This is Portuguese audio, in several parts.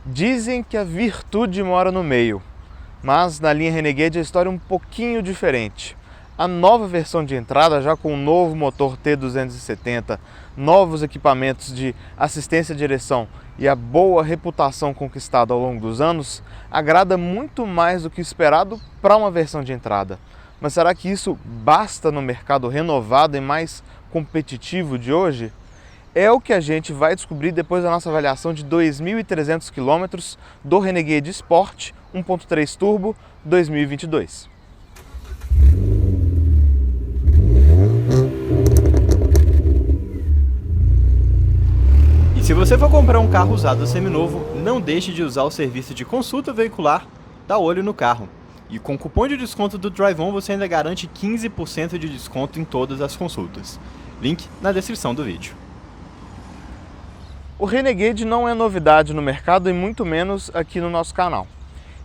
Dizem que a virtude mora no meio, mas na linha Renegade a história é um pouquinho diferente. A nova versão de entrada, já com o novo motor T270, novos equipamentos de assistência à direção e a boa reputação conquistada ao longo dos anos, agrada muito mais do que esperado para uma versão de entrada. Mas será que isso basta no mercado renovado e mais competitivo de hoje? É o que a gente vai descobrir depois da nossa avaliação de 2.300 km do Renegade Sport 1.3 Turbo 2022. E se você for comprar um carro usado seminovo, não deixe de usar o serviço de consulta veicular Dá Olho no Carro. E com o cupom de desconto do DriveOn você ainda garante 15% de desconto em todas as consultas. Link na descrição do vídeo. O Renegade não é novidade no mercado e muito menos aqui no nosso canal.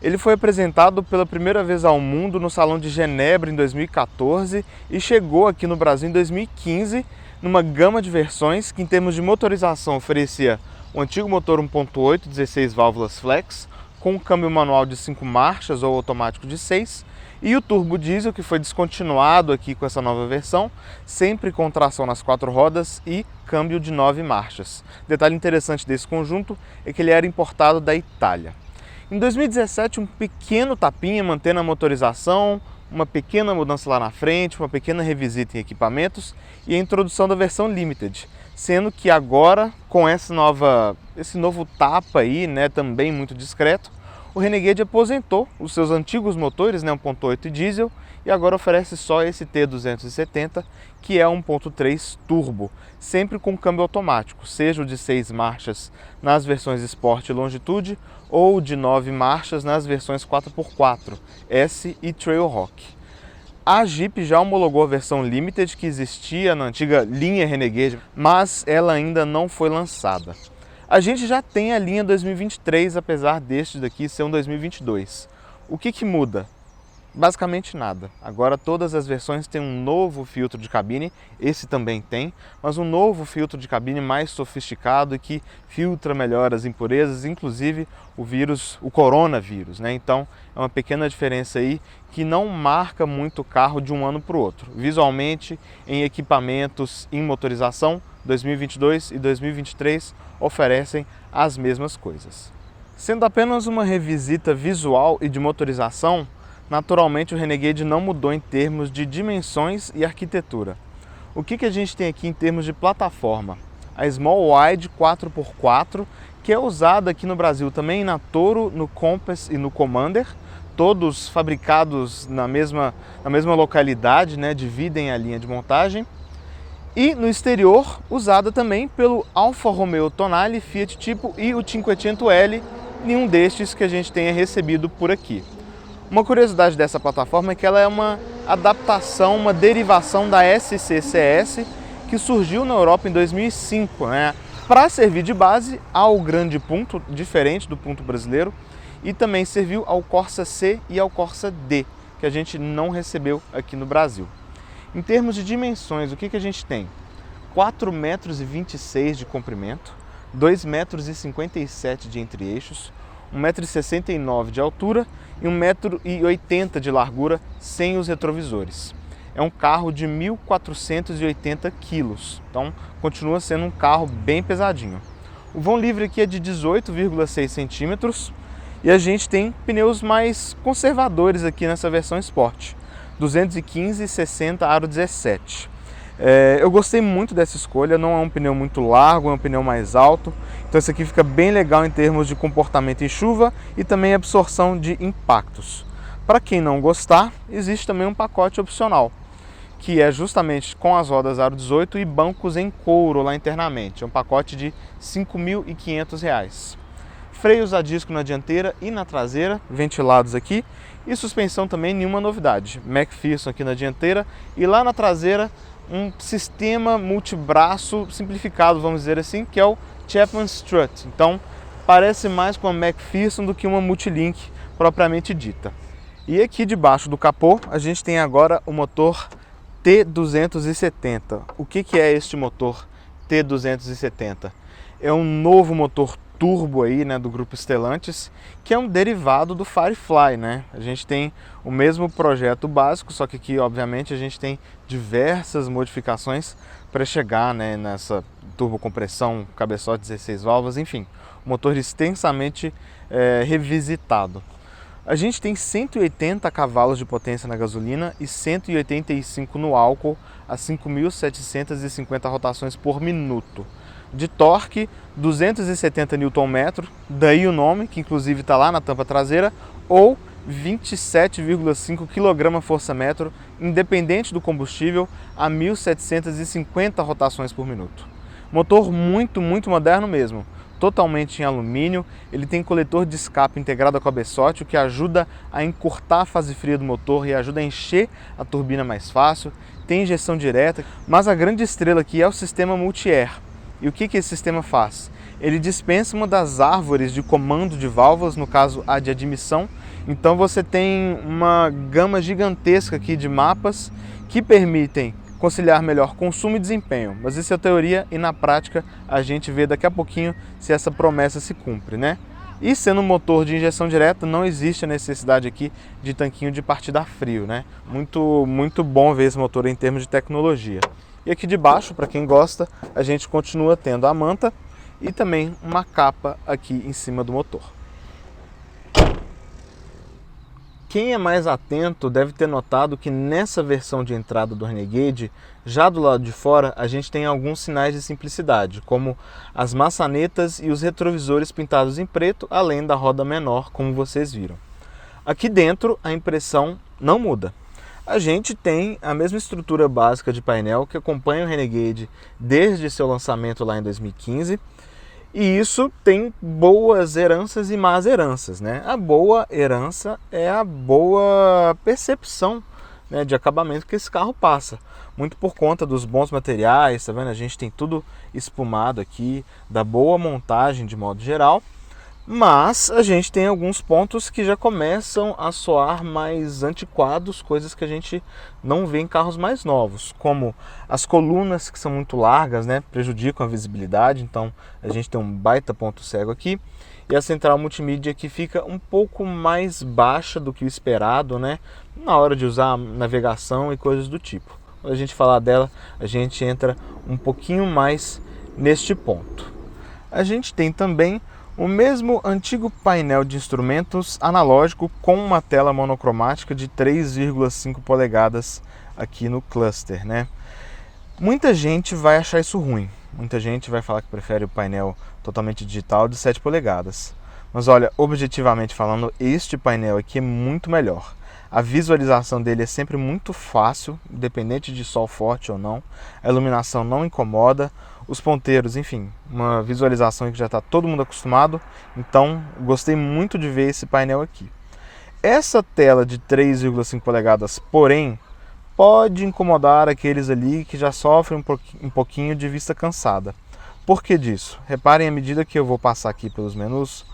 Ele foi apresentado pela primeira vez ao mundo no Salão de Genebra em 2014 e chegou aqui no Brasil em 2015 numa gama de versões que em termos de motorização oferecia o antigo motor 1.8 16 válvulas flex com um câmbio manual de 5 marchas ou automático de 6 e o turbo diesel que foi descontinuado aqui com essa nova versão, sempre com tração nas 4 rodas e câmbio de 9 marchas. Detalhe interessante desse conjunto é que ele era importado da Itália. Em 2017, um pequeno tapinha mantendo a motorização, uma pequena mudança lá na frente, uma pequena revisita em equipamentos e a introdução da versão Limited, sendo que agora, com esse novo tapa aí, também muito discreto, o Renegade aposentou os seus antigos motores, 1.8 diesel, e agora oferece só esse T270, que é 1.3 turbo, sempre com câmbio automático, seja o de 6 marchas nas versões Sport e Longitude, ou de 9 marchas nas versões 4x4, S e Trailhawk. A Jeep já homologou a versão Limited que existia na antiga linha Renegade, mas ela ainda não foi lançada. A gente já tem a linha 2023, apesar deste daqui ser um 2022. O que muda? Basicamente nada. Agora todas as versões têm um novo filtro de cabine, esse também tem, mas um novo filtro de cabine mais sofisticado e que filtra melhor as impurezas, inclusive o coronavírus, Então é uma pequena diferença aí que não marca muito o carro de um ano para o outro. Visualmente, em equipamentos, em motorização, 2022 e 2023 oferecem as mesmas coisas. Sendo apenas uma revisita visual e de motorização, naturalmente o Renegade não mudou em termos de dimensões e arquitetura. O que a gente tem aqui em termos de plataforma? A Small Wide 4x4, que é usada aqui no Brasil também na Toro, no Compass e no Commander, todos fabricados na mesma localidade, dividem a linha de montagem. E no exterior, usada também pelo Alfa Romeo Tonale, Fiat Tipo e o 500L, nenhum destes que a gente tenha recebido por aqui. Uma curiosidade dessa plataforma é que ela é uma adaptação, uma derivação da SCCS que surgiu na Europa em 2005, para servir de base ao grande ponto, diferente do ponto brasileiro, e também serviu ao Corsa C e ao Corsa D, que a gente não recebeu aqui no Brasil. Em termos de dimensões, o que a gente tem? 4,26 metros de comprimento, 2,57 metros de entre-eixos, 1,69 m de altura e 1,80 m de largura sem os retrovisores. É um carro de 1.480 kg, então continua sendo um carro bem pesadinho. O vão livre aqui é de 18,6 centímetros e a gente tem pneus mais conservadores aqui nessa versão Sport, 215/60 aro 17. Eu gostei muito dessa escolha, não é um pneu muito largo, é um pneu mais alto, então esse aqui fica bem legal em termos de comportamento em chuva e também absorção de impactos. Para quem não gostar, existe também um pacote opcional, que é justamente com as rodas aro 18 e bancos em couro lá internamente, é um pacote de R$ 5.500. Freios a disco na dianteira e na traseira, ventilados aqui, e suspensão também nenhuma novidade, McPherson aqui na dianteira e lá na traseira um sistema multibraço simplificado, vamos dizer assim, que é o Chapman Strut. Então parece mais com a McPherson do que uma Multilink propriamente dita. E aqui debaixo do capô a gente tem agora o motor T270. O que é este motor T270? É um novo motor turbo aí, né, do grupo Stellantis, que é um derivado do Firefly, né? A gente tem o mesmo projeto básico, só que aqui, obviamente, a gente tem diversas modificações para chegar, né, nessa turbocompressão, cabeçote 16 válvulas, enfim, motor extensamente revisitado. A gente tem 180 cavalos de potência na gasolina e 185 no álcool a 5.750 rotações por minuto. De torque, 270 Nm, daí o nome, que inclusive está lá na tampa traseira, ou 27,5 kgfm, independente do combustível, a 1.750 rotações por minuto. Motor muito moderno mesmo. Totalmente em alumínio, ele tem coletor de escape integrado ao cabeçote, o que ajuda a encurtar a fase fria do motor e ajuda a encher a turbina mais fácil. Tem injeção direta, mas a grande estrela aqui é o sistema multi-air. E o que esse sistema faz? Ele dispensa uma das árvores de comando de válvulas, no caso a de admissão. Então você tem uma gama gigantesca aqui de mapas que permitem conciliar melhor consumo e desempenho, mas isso é teoria e na prática a gente vê daqui a pouquinho se essa promessa se cumpre, né? E sendo um motor de injeção direta, não existe a necessidade aqui de tanquinho de partida a frio, né? Muito bom ver esse motor em termos de tecnologia. E aqui de baixo, para quem gosta, a gente continua tendo a manta e também uma capa aqui em cima do motor. Quem é mais atento deve ter notado que nessa versão de entrada do Renegade, já do lado de fora, a gente tem alguns sinais de simplicidade, como as maçanetas e os retrovisores pintados em preto, além da roda menor, como vocês viram. Aqui dentro, a impressão não muda. A gente tem a mesma estrutura básica de painel que acompanha o Renegade desde seu lançamento lá em 2015, e isso tem boas heranças e más heranças, né? A boa herança é a boa percepção, né, de acabamento que esse carro passa. Muito por conta dos bons materiais, tá vendo? A gente tem tudo espumado aqui, da boa montagem de modo geral. Mas a gente tem alguns pontos que já começam a soar mais antiquados, coisas que a gente não vê em carros mais novos, como as colunas que são muito largas, né, prejudicam a visibilidade, então a gente tem um baita ponto cego aqui, e a central multimídia que fica um pouco mais baixa do que o esperado, né, na hora de usar navegação e coisas do tipo. Quando a gente falar dela, a gente entra um pouquinho mais neste ponto. A gente tem também o mesmo antigo painel de instrumentos analógico com uma tela monocromática de 3,5 polegadas aqui no cluster, né? Muita gente vai achar isso ruim, muita gente vai falar que prefere o painel totalmente digital de 7 polegadas. Mas olha, objetivamente falando, este painel aqui é muito melhor. A visualização dele é sempre muito fácil, independente de sol forte ou não. A iluminação não incomoda. Os ponteiros, enfim, uma visualização que já está todo mundo acostumado. Então, gostei muito de ver esse painel aqui. Essa tela de 3,5 polegadas, porém, pode incomodar aqueles ali que já sofrem um pouquinho de vista cansada. Por que disso? Reparem à medida que eu vou passar aqui pelos menus,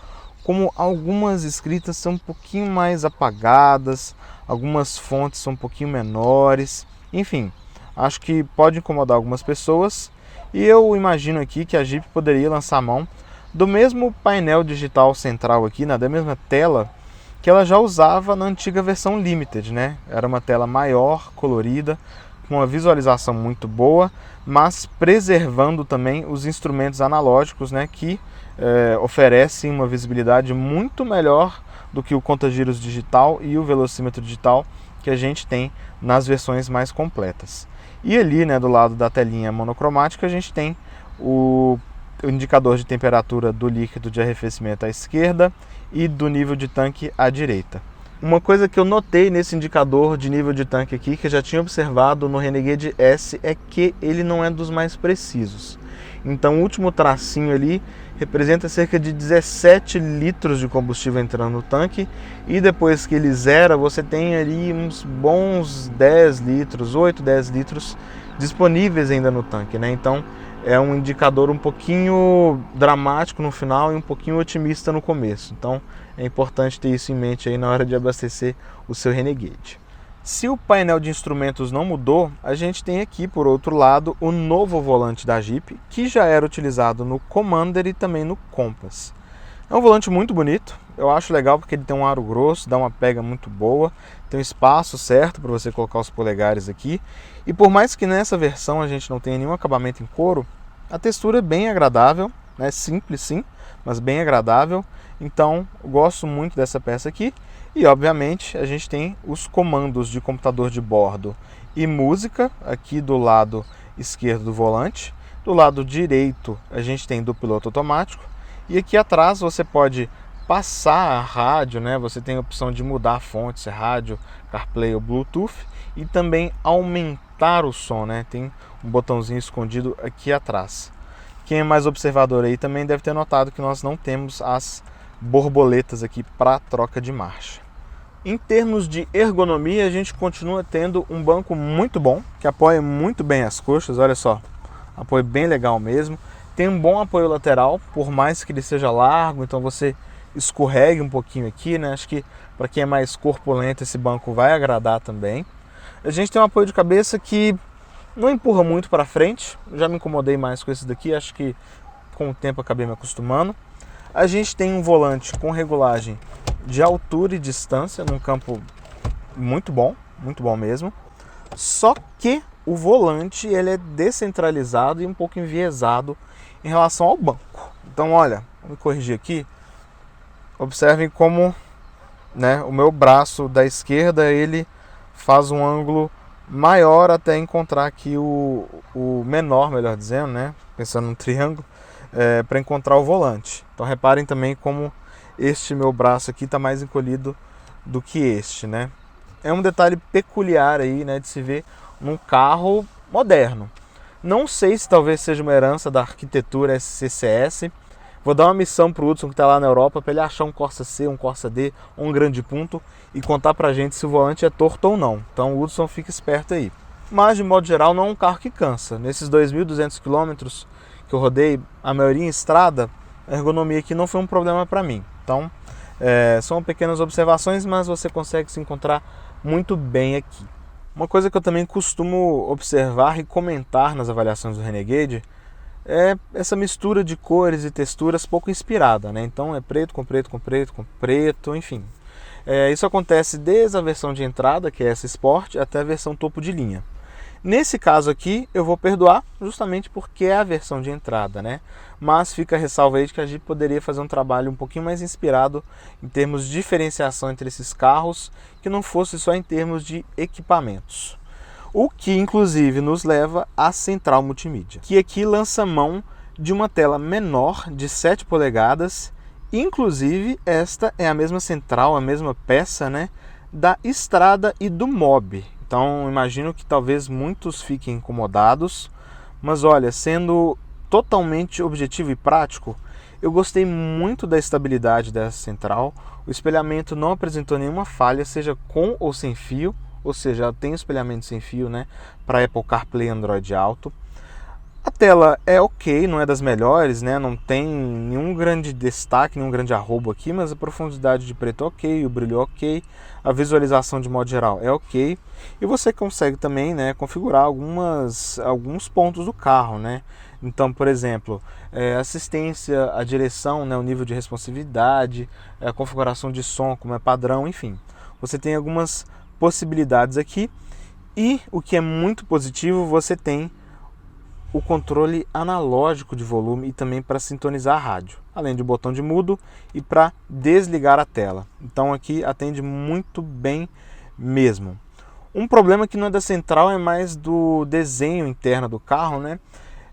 como algumas escritas são um pouquinho mais apagadas, algumas fontes são um pouquinho menores, enfim, acho que pode incomodar algumas pessoas e eu imagino aqui que a Jeep poderia lançar mão do mesmo painel digital central aqui, da mesma tela que ela já usava na antiga versão Limited, né? Era uma tela maior, colorida, com uma visualização muito boa, mas preservando também os instrumentos analógicos, né, que oferecem uma visibilidade muito melhor do que o conta-giros digital e o velocímetro digital que a gente tem nas versões mais completas. E ali, né, do lado da telinha monocromática, a gente tem o indicador de temperatura do líquido de arrefecimento à esquerda e do nível de tanque à direita. Uma coisa que eu notei nesse indicador de nível de tanque aqui, que eu já tinha observado no Renegade S, é que ele não é dos mais precisos. Então o último tracinho ali representa cerca de 17 litros de combustível entrando no tanque, e depois que ele zera, você tem ali uns bons 10 litros, 8, 10 litros disponíveis ainda no tanque, né? Então é um indicador um pouquinho dramático no final e um pouquinho otimista no começo. Então é importante ter isso em mente aí na hora de abastecer o seu Renegade. Se o painel de instrumentos não mudou, a gente tem aqui, por outro lado, o novo volante da Jeep, que já era utilizado no Commander e também no Compass. É um volante muito bonito, eu acho legal porque ele tem um aro grosso, dá uma pega muito boa, tem um espaço certo para você colocar os polegares aqui. E por mais que nessa versão a gente não tenha nenhum acabamento em couro, a textura é bem agradável, né? Simples sim, mas bem agradável. Então eu gosto muito dessa peça aqui. E obviamente a gente tem os comandos de computador de bordo e música aqui do lado esquerdo do volante. Do lado direito a gente tem do piloto automático. E aqui atrás você pode passar a rádio, né? Você tem a opção de mudar a fonte, se é rádio, CarPlay ou Bluetooth, e também aumentar o som, né? Tem um botãozinho escondido aqui atrás. Quem é mais observador aí também deve ter notado que nós não temos as borboletas aqui para troca de marcha. Em termos de ergonomia, a gente continua tendo um banco muito bom, que apoia muito bem as coxas, olha só, apoio bem legal mesmo. Tem um bom apoio lateral, por mais que ele seja largo, então você escorregue um pouquinho aqui, né? Acho que para quem é mais corpulento esse banco vai agradar também. A gente tem um apoio de cabeça que não empurra muito para frente, já me incomodei mais com esse daqui, acho que com o tempo acabei me acostumando. A gente tem um volante com regulagem de altura e distância, num campo muito bom mesmo. Só que o volante ele é descentralizado e um pouco enviesado em relação ao banco. Então, olha, vou me corrigir aqui. Observem como, né, o meu braço da esquerda ele faz um ângulo maior até encontrar aqui o menor, melhor dizendo, né, pensando num triângulo, para encontrar o volante. Então reparem também como este meu braço aqui está mais encolhido do que este, né? É um detalhe peculiar aí, né, de se ver num carro moderno. Não sei se talvez seja uma herança da arquitetura SCCS. Vou dar uma missão para o Hudson que está lá na Europa para ele achar um Corsa C, um Corsa D ou um grande ponto e contar para a gente se o volante é torto ou não. Então o Hudson fica esperto aí. Mas de modo geral não é um carro que cansa. Nesses 2.200 km que eu rodei, a maioria em estrada, a ergonomia aqui não foi um problema para mim. Então são pequenas observações, mas você consegue se encontrar muito bem aqui. Uma coisa que eu também costumo observar e comentar nas avaliações do Renegade é essa mistura de cores e texturas pouco inspirada, né? Então é preto com preto com preto com preto, enfim. Isso acontece desde a versão de entrada, que é essa Sport, até a versão topo de linha. Nesse caso aqui eu vou perdoar justamente porque é a versão de entrada, né? Mas fica a ressalva aí de que a Jeep poderia fazer um trabalho um pouquinho mais inspirado em termos de diferenciação entre esses carros, que não fosse só em termos de equipamentos. O que inclusive nos leva à central multimídia, que aqui lança mão de uma tela menor de 7 polegadas, inclusive esta é a mesma central, a mesma peça, né, da Strada e do Mobi. Então imagino que talvez muitos fiquem incomodados, mas olha, sendo totalmente objetivo e prático, eu gostei muito da estabilidade dessa central. O espelhamento não apresentou nenhuma falha, seja com ou sem fio, ou seja, ela tem espelhamento sem fio, né, para Apple CarPlay e Android Auto. A tela é ok, não é das melhores, né? Não tem nenhum grande destaque, nenhum grande arrobo aqui, mas a profundidade de preto é ok, o brilho é ok, a visualização de modo geral é ok. E você consegue também, né, configurar alguns pontos do carro, né? Então, por exemplo, assistência à direção, né, o nível de responsividade, a configuração de som como é padrão, enfim. Você tem algumas possibilidades aqui e o que é muito positivo, você tem o controle analógico de volume e também para sintonizar a rádio, além de botão de mudo e para desligar a tela. Então aqui atende muito bem mesmo. Um problema que não é da central, é mais do desenho interno do carro, né?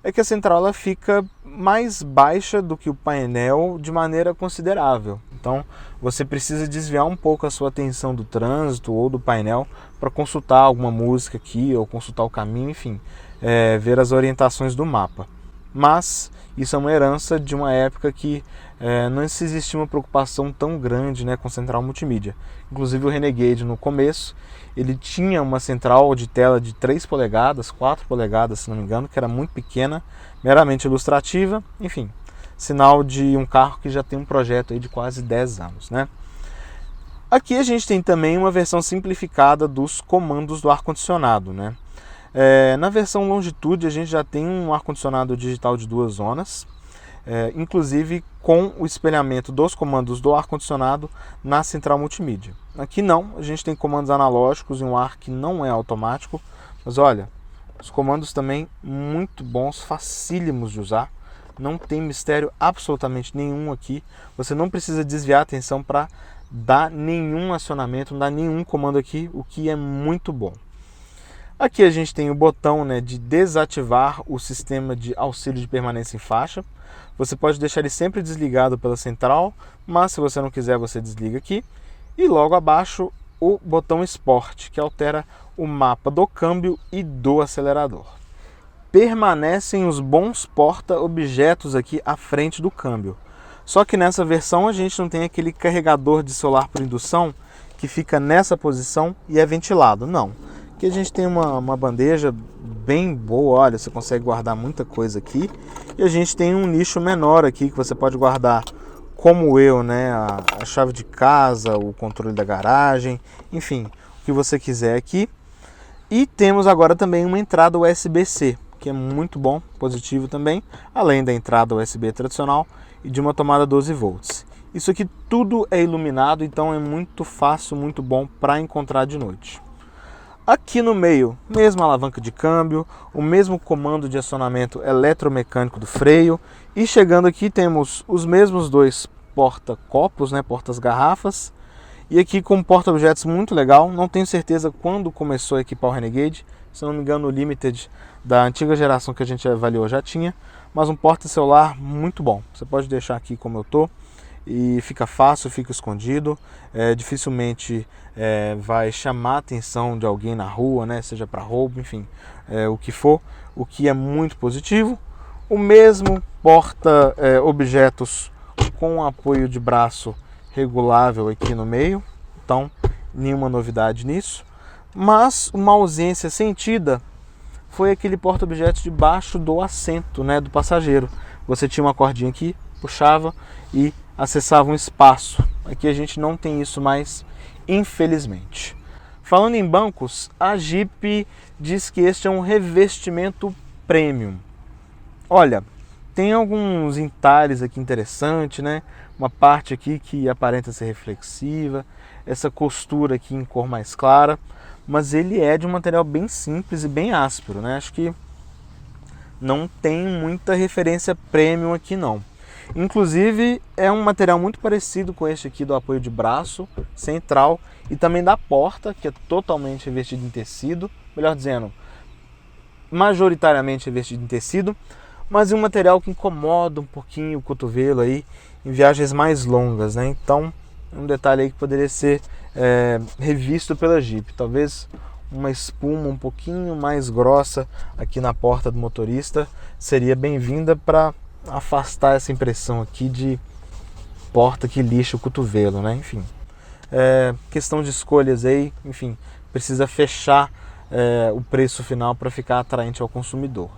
É que a central ela fica mais baixa do que o painel de maneira considerável. Então você precisa desviar um pouco a sua atenção do trânsito ou do painel para consultar alguma música aqui ou consultar o caminho, enfim. Ver as orientações do mapa. Mas isso é uma herança de uma época que não se existia uma preocupação tão grande, né, com central multimídia. Inclusive o Renegade no começo, ele tinha uma central de tela de 3 polegadas, 4 polegadas se não me engano, que era muito pequena, meramente ilustrativa, enfim, sinal de um carro que já tem um projeto aí de quase 10 anos, né? Aqui a gente tem também uma versão simplificada dos comandos do ar-condicionado, né? Na versão Longitude a gente já tem um ar-condicionado digital de 2 zonas, inclusive com o espelhamento dos comandos do ar-condicionado na central multimídia. Aqui não, a gente tem comandos analógicos e um ar que não é automático, mas olha, os comandos também muito bons, facílimos de usar, não tem mistério absolutamente nenhum aqui, você não precisa desviar a atenção para dar nenhum acionamento, não dá nenhum comando aqui, o que é muito bom. Aqui a gente tem o botão, né, de desativar o sistema de auxílio de permanência em faixa. Você pode deixar ele sempre desligado pela central, mas se você não quiser, você desliga aqui. E logo abaixo o botão Sport, que altera o mapa do câmbio e do acelerador. Permanecem os bons porta-objetos aqui à frente do câmbio. Só que nessa versão a gente não tem aquele carregador de celular por indução que fica nessa posição e é ventilado, não. Aqui a gente tem uma bandeja bem boa, olha, você consegue guardar muita coisa aqui. E a gente tem um nicho menor aqui que você pode guardar, como eu, né, a chave de casa, o controle da garagem, enfim, o que você quiser aqui. E temos agora também uma entrada USB-C, que é muito bom, positivo também, além da entrada USB tradicional e de uma tomada 12 volts. Isso aqui tudo é iluminado, então é muito fácil, muito bom para encontrar de noite. Aqui no meio, mesma alavanca de câmbio, o mesmo comando de acionamento eletromecânico do freio. E chegando aqui temos os mesmos dois porta-copos, né, portas-garrafas. E aqui com um porta-objetos muito legal, não tenho certeza quando começou a equipar o Renegade. Se não me engano o Limited da antiga geração que a gente avaliou já tinha. Mas um porta-celular muito bom, você pode deixar aqui como eu tô. E fica fácil, fica escondido, dificilmente vai chamar a atenção de alguém na rua, né? Seja para roubo, enfim, o que for, o que é muito positivo. O mesmo porta-objetos com apoio de braço regulável aqui no meio, então nenhuma novidade nisso. Mas uma ausência sentida foi aquele porta-objetos debaixo do assento, né, do passageiro. Você tinha uma cordinha aqui, puxava e acessava um espaço. Aqui a gente não tem isso mais, infelizmente. Falando em bancos, a Jeep diz que este é um revestimento premium. Olha, tem alguns entalhes aqui interessantes, né? Uma parte aqui que aparenta ser reflexiva, essa costura aqui em cor mais clara, mas ele é de um material bem simples e bem áspero, né? Acho que não tem muita referência premium aqui não. Inclusive é um material muito parecido com este aqui do apoio de braço central e também da porta, que é totalmente revestido em tecido, melhor dizendo, majoritariamente revestido em tecido, mas é um material que incomoda um pouquinho o cotovelo aí em viagens mais longas, né? Então é um detalhe aí que poderia ser revisto pela Jeep, talvez uma espuma um pouquinho mais grossa aqui na porta do motorista seria bem-vinda para afastar essa impressão aqui de porta que lixa o cotovelo, né? Enfim, questão de escolhas aí, enfim, precisa fechar o preço final para ficar atraente ao consumidor.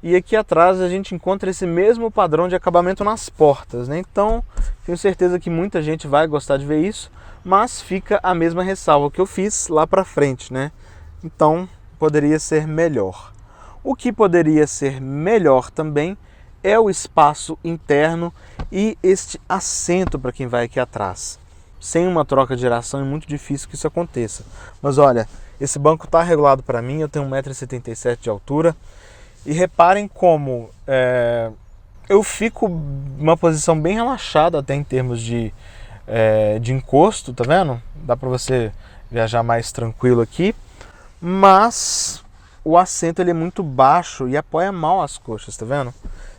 E aqui atrás a gente encontra esse mesmo padrão de acabamento nas portas, né? Então, tenho certeza que muita gente vai gostar de ver isso, mas fica a mesma ressalva que eu fiz lá para frente, né? Então, poderia ser melhor. O que poderia ser melhor também é o espaço interno e este assento para quem vai aqui atrás. Sem uma troca de geração é muito difícil que isso aconteça. Mas olha, esse banco está regulado para mim, eu tenho 1,77 m de altura. E reparem como eu fico numa posição bem relaxada até em termos de encosto, tá vendo? Dá para você viajar mais tranquilo aqui. Mas o assento ele é muito baixo e apoia mal as coxas, tá vendo?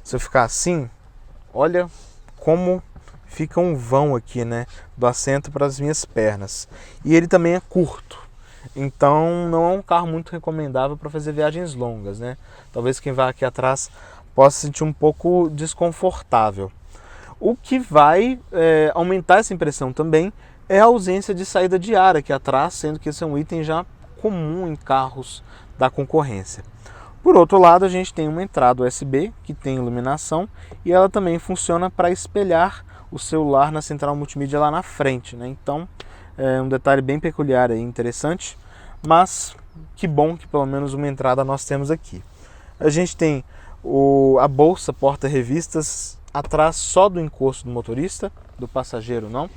Se eu ficar assim, olha como fica um vão aqui, né, do assento para as minhas pernas. E ele também é curto, então não é um carro muito recomendável para fazer viagens longas, né? Talvez quem vai aqui atrás possa se sentir um pouco desconfortável. O que vai aumentar essa impressão também é a ausência de saída de ar aqui atrás, sendo que esse é um item já comum em carros da concorrência. Por outro lado, a gente tem uma entrada USB que tem iluminação e ela também funciona para espelhar o celular na central multimídia lá na frente, né? Então, é um detalhe bem peculiar e interessante, mas que bom que pelo menos uma entrada nós temos aqui. A gente tem a bolsa porta-revistas atrás só do encosto do motorista, do passageiro não.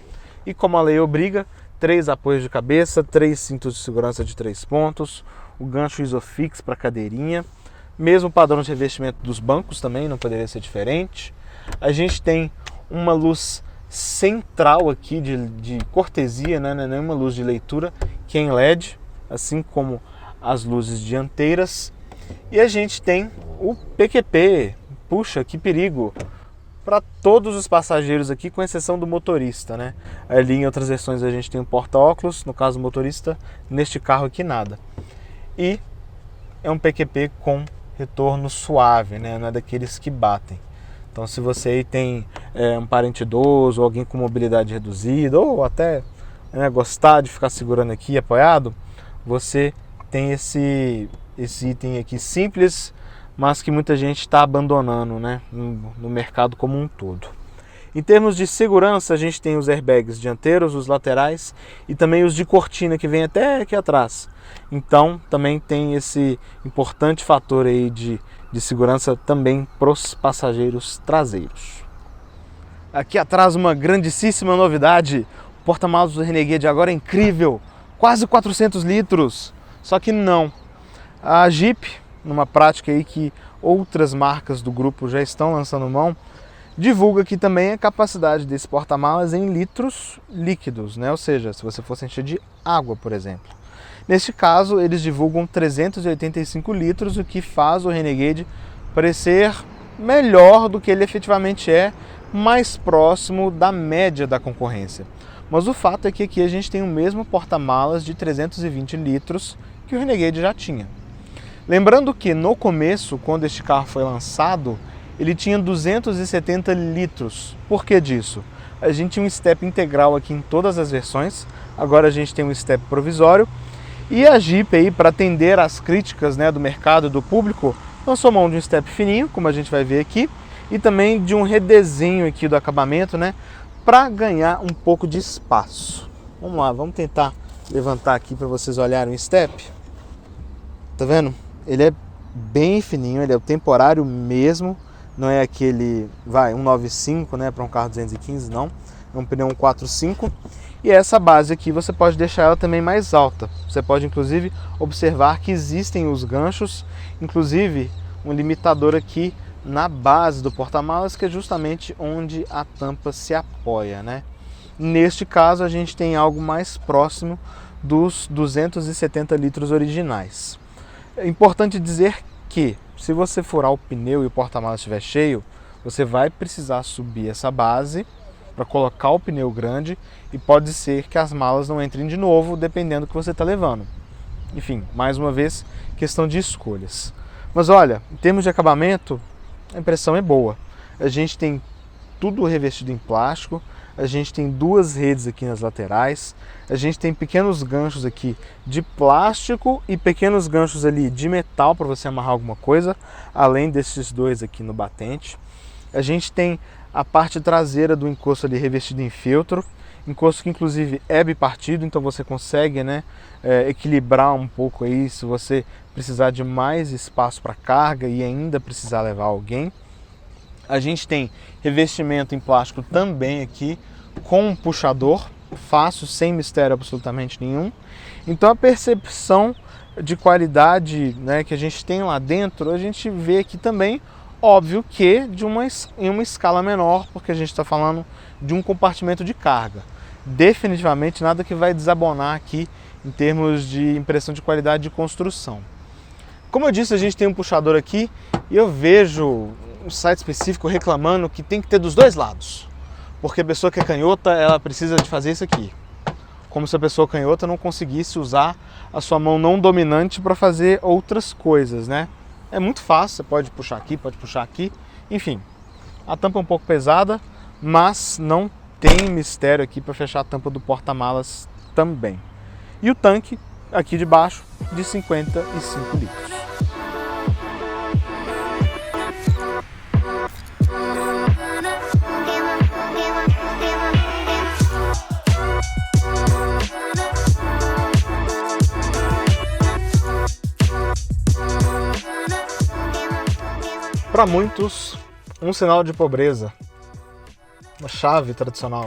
E como a lei obriga, 3 apoios de cabeça, 3 cintos de segurança de 3 pontos, o gancho Isofix para cadeirinha, mesmo padrão de revestimento dos bancos também, não poderia ser diferente. A gente tem uma luz central aqui de cortesia, né? Não é nenhuma luz de leitura, que é em LED, assim como as luzes dianteiras. E a gente tem o PQP, puxa, que perigo, para todos os passageiros aqui, com exceção do motorista, né? Ali em outras versões a gente tem um porta-óculos, no caso do motorista, neste carro aqui nada. E é um PQP com retorno suave, né? Não é daqueles que batem. Então se você aí tem um parente idoso, ou alguém com mobilidade reduzida, ou até gostar de ficar segurando aqui apoiado, você tem esse item aqui simples, mas que muita gente está abandonando, né, no mercado como um todo. Em termos de segurança, a gente tem os airbags dianteiros, os laterais e também os de cortina que vem até aqui atrás. Então também tem esse importante fator aí de segurança também para os passageiros traseiros. Aqui atrás uma grandíssima novidade, o porta-malas do Renegade agora é incrível, quase 400 litros, só que não. A Jeep, numa prática aí que outras marcas do grupo já estão lançando mão, divulga aqui também a capacidade desse porta-malas em litros líquidos, né? Ou seja, se você fosse encher de água, por exemplo. Neste caso, eles divulgam 385 litros, o que faz o Renegade parecer melhor do que ele efetivamente é, mais próximo da média da concorrência. Mas o fato é que aqui a gente tem o mesmo porta-malas de 320 litros que o Renegade já tinha. Lembrando que no começo, quando este carro foi lançado, ele tinha 270 litros. Por que disso? A gente tinha um step integral aqui em todas as versões, agora a gente tem um step provisório, e a Jeep aí, para atender às críticas, né, do mercado e do público, lançou mão de um step fininho, como a gente vai ver aqui, e também de um redesenho aqui do acabamento, né, para ganhar um pouco de espaço. Vamos lá, vamos tentar levantar aqui para vocês olharem o step. Tá vendo? Ele é bem fininho, ele é o temporário mesmo, não é aquele, 195, né, para um carro 215, não. É um pneu 145. E essa base aqui você pode deixar ela também mais alta. Você pode inclusive observar que existem os ganchos, inclusive um limitador aqui na base do porta-malas, que é justamente onde a tampa se apoia, né? Neste caso a gente tem algo mais próximo dos 270 litros originais. É importante dizer que se você furar o pneu e o porta-malas estiver cheio, você vai precisar subir essa base para colocar o pneu grande e pode ser que as malas não entrem de novo, dependendo do que você está levando. Enfim, mais uma vez, questão de escolhas. Mas olha, em termos de acabamento, a impressão é boa. A gente tem tudo revestido em plástico, a gente tem 2 redes aqui nas laterais, a gente tem pequenos ganchos aqui de plástico e pequenos ganchos ali de metal para você amarrar alguma coisa, além desses 2 aqui no batente. A gente tem a parte traseira do encosto ali revestido em feltro, encosto que inclusive é bipartido, então você consegue, né, equilibrar um pouco aí se você precisar de mais espaço para carga e ainda precisar levar alguém. A gente tem revestimento em plástico também aqui, com um puxador, fácil, sem mistério absolutamente nenhum. Então a percepção de qualidade, né, que a gente tem lá dentro, a gente vê aqui também, óbvio que em uma escala menor, porque a gente está falando de um compartimento de carga. Definitivamente nada que vai desabonar aqui em termos de impressão de qualidade de construção. Como eu disse, a gente tem um puxador aqui e eu vejo um site específico reclamando que tem que ter dos 2 lados, porque a pessoa que é canhota, ela precisa de fazer isso aqui. Como se a pessoa canhota não conseguisse usar a sua mão não dominante para fazer outras coisas, né? É muito fácil, você pode puxar aqui, enfim. A tampa é um pouco pesada, mas não tem mistério aqui para fechar a tampa do porta-malas também. E o tanque aqui de baixo de 55 litros. Para muitos, um sinal de pobreza, uma chave tradicional.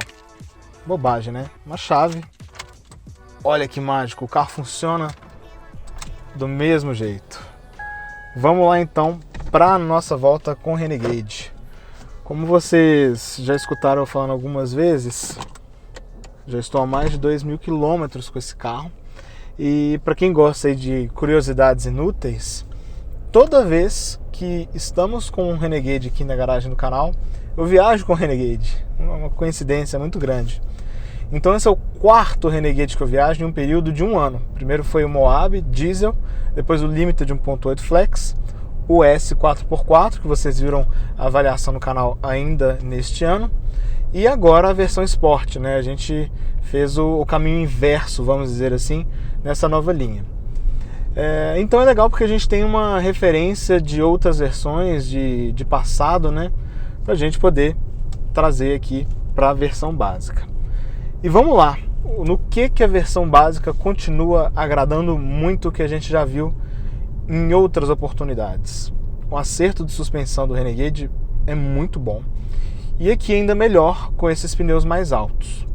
Bobagem, né? Uma chave. Olha que mágico, o carro funciona do mesmo jeito. Vamos lá então para a nossa volta com o Renegade. Como vocês já escutaram eu falando algumas vezes, já estou a mais de 2.000 quilômetros com esse carro. E para quem gosta aí de curiosidades inúteis, toda vez que estamos com um Renegade aqui na garagem do canal, eu viajo com o Renegade. Uma coincidência muito grande. Então esse é o quarto Renegade que eu viajo em um período de um ano. Primeiro foi o Moab diesel, depois o Limited 1.8 Flex, o S 4x4, que vocês viram a avaliação no canal ainda neste ano, e agora a versão Sport, né? A gente fez o caminho inverso, vamos dizer assim, nessa nova linha. Então é legal porque a gente tem uma referência de outras versões de passado, né? Pra gente poder trazer aqui para a versão básica. E vamos lá, no que a versão básica continua agradando muito o que a gente já viu em outras oportunidades. O acerto de suspensão do Renegade é muito bom. E aqui ainda melhor com esses pneus mais altos.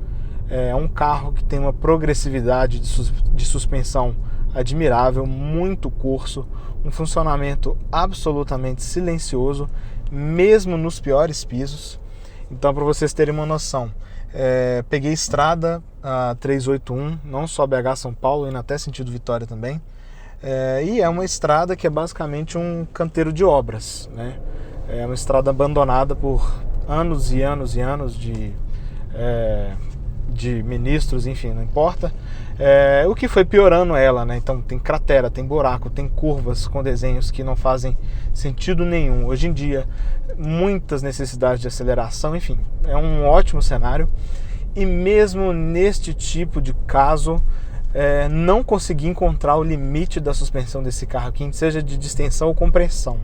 É um carro que tem uma progressividade de suspensão admirável, muito curso, um funcionamento absolutamente silencioso, mesmo nos piores pisos. Então, para vocês terem uma noção, peguei estrada a 381, não só BH São Paulo, indo até sentido Vitória também. E é uma estrada que é basicamente um canteiro de obras, né? É uma estrada abandonada por anos e anos e anos de ministros, enfim, não importa. O que foi piorando ela, né? Então tem cratera, tem buraco, tem curvas com desenhos que não fazem sentido nenhum. Hoje em dia, muitas necessidades de aceleração, enfim, é um ótimo cenário. E mesmo neste tipo de caso, não consegui encontrar o limite da suspensão desse carro aqui, seja de distensão ou compressão.